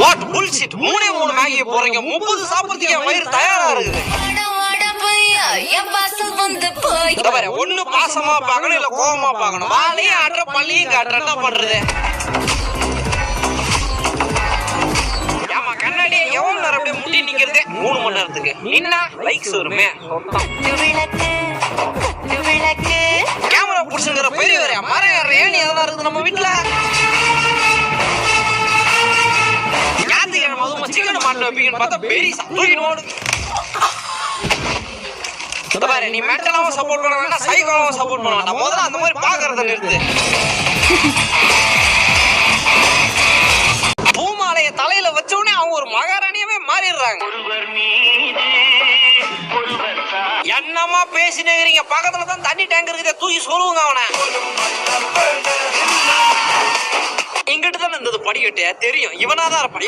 What bullshit 3 Maggi போறீங்க 30 சாப்பிடுறதுக்கு என் வயிறு தயாரா இருக்குது. ஒண்ணு பாசமா பார்க்கணும் இல்ல கோபமா பார்க்கணும். வாழையும் ஆட்டுற பள்ளியும் காட்டுற என்ன பண்றது? ஆமா கண்ணாடி எவ்வளவு நேரம் அப்படியே முட்டி நிக்கிறது? 3 மணி நேரத்துக்கு நின்னா லைக்ஸ் வருமே. கேமரா புடிச்சுங்கிற பெரியவரே மரம் ஏற ஏணி எதனா இருக்குது நம்ம வீட்டுல. ஞாயிற்றுக்கிழமை அதுவும் சிக்கன் மாட்டு வைப்பீங்கன்னு பார்த்தா பெரிய தூக்கிட்டு ஓடு. பாரு நீ மென்டலாவும் சப்போர்ட் பண்ண வேண்டாம் சைக்கோலாவும் சப்போர்ட் பண்ண வேண்டாம். முதல்ல அந்த மாதிரி பாக்குறத நிறுத்து. பூமாலைய தலையில வச்ச உடனே அவங்க ஒரு மகாராணியவே மாறிடுறாங்க. என்னமா பேசினீங்க? பக்கத்துல தான் தண்ணி டேங்க் இருக்குது, தூக்கி சொல்லுவாங்க அவனை. இங்கிட்டு தானே இருந்தது படிக்கட்டு தெரியும், இவனாதான் இருப்பான்.